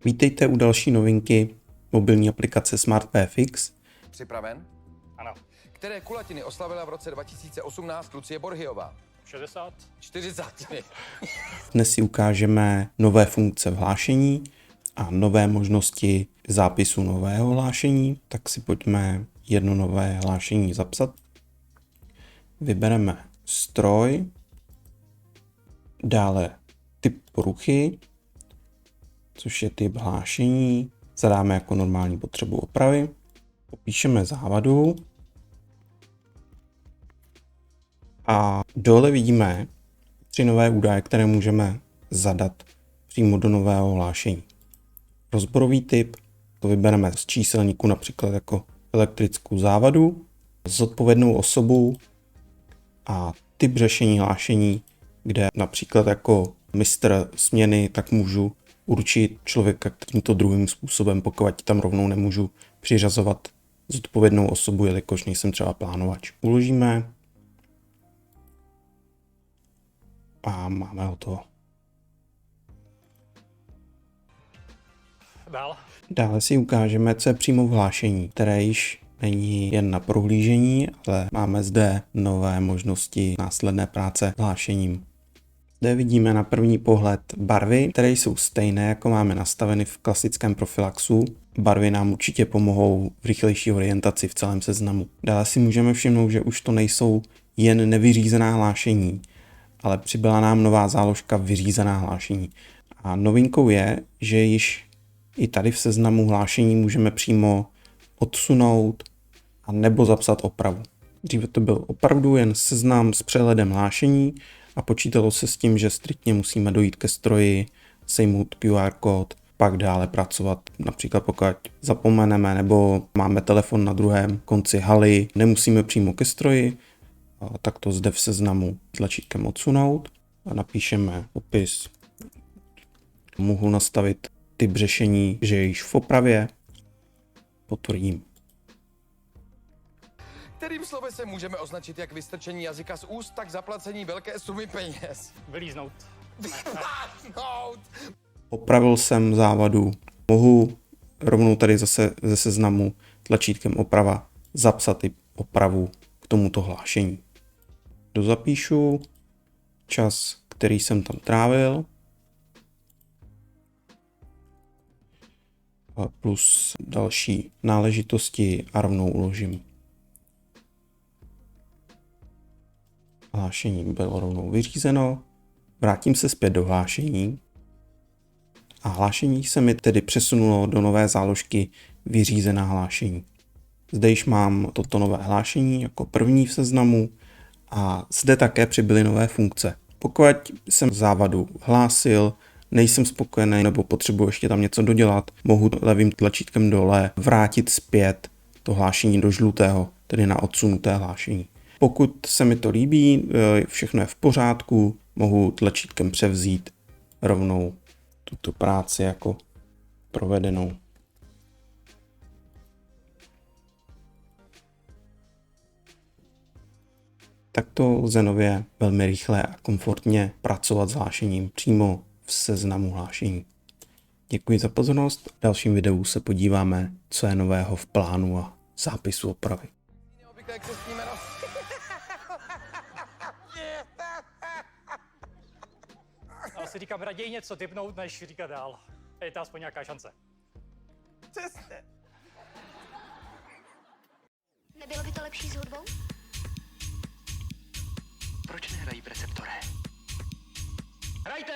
Vítejte u další novinky mobilní aplikace SmartVFX. Připraven? Ano. Které kulatiny oslavila v roce 2018 Lucie Borhyová? 60. 40. Dnes si ukážeme nové funkce v hlášení a nové možnosti zápisu nového hlášení, tak si pojďme jedno nové hlášení zapsat. Vybereme stroj, dále typ poruchy, což je typ hlášení, zadáme jako normální potřebu opravy, popíšeme závadu a dole vidíme 3 nové údaje, které můžeme zadat přímo do nového hlášení. Rozborový typ, to vybereme z číselníku například jako elektrickou závadu, zodpovědnou osobu a typ řešení hlášení, kde například jako mistr směny, tak můžu určit člověka tímto druhým způsobem, pokud tam rovnou nemůžu přiřazovat zodpovědnou osobu, jelikož nejsem třeba plánovač. Uložíme a máme hotovo. Dál. Dále si ukážeme, co je přímo v hlášení, které již není jen na prohlížení, ale máme zde nové možnosti následné práce s hlášením. Zde vidíme na první pohled barvy, které jsou stejné, jako máme nastaveny v klasickém Profilaxu. Barvy nám určitě pomohou v rychlejší orientaci v celém seznamu. Dále si můžeme všimnout, že už to nejsou jen nevyřízená hlášení, ale přibyla nám nová záložka vyřízená hlášení. A novinkou je, že již i tady v seznamu hlášení můžeme přímo odsunout a nebo zapsat opravu. Dříve to byl opravdu jen seznam s přehledem hlášení a počítalo se s tím, že striktně musíme dojít ke stroji, sejmout QR kód, pak dále pracovat. Například pokud zapomeneme nebo máme telefon na druhém konci haly, nemusíme přímo ke stroji, tak to zde v seznamu tlačítkem odsunout a napíšeme opis. Mohu nastavit typ řešení, že je již v opravě, potvrdím. Kterým slovesem můžeme označit jak vystrčení jazyka z úst, tak zaplacení velké sumy peněz? Vylíznout. Vytáhnout! Opravil jsem závadu, mohu rovnou tady zase ze seznamu tlačítkem oprava zapsat i opravu k tomuto hlášení. Dozapíšu čas, který jsem tam trávil, plus další náležitosti a rovnou uložím. Hlášení bylo rovnou vyřízeno, vrátím se zpět do hlášení a hlášení se mi tedy přesunulo do nové záložky vyřízená hlášení. Zde již mám toto nové hlášení jako první v seznamu a zde také přibyly nové funkce. Pokud jsem závadu hlásil, nejsem spokojený nebo potřebuji ještě tam něco dodělat, mohu levým tlačítkem dole vrátit zpět to hlášení do žlutého, tedy na odsunuté hlášení. Pokud se mi to líbí, všechno je v pořádku, mohu tlačítkem převzít rovnou tuto práci jako provedenou. Takto lze nově velmi rychle a komfortně pracovat s hlášením přímo v seznamu hlášení. Děkuji za pozornost. V dalším videu se podíváme, co je nového v plánu a zápisu opravy. Neobvyklé křestní jméno. Ale si říkám, raději něco typnout, než říkat dál. Je to aspoň nějaká šance. Přesně. Nebylo by to lepší s hudbou? Proč nehrají preceptore? Hrajte!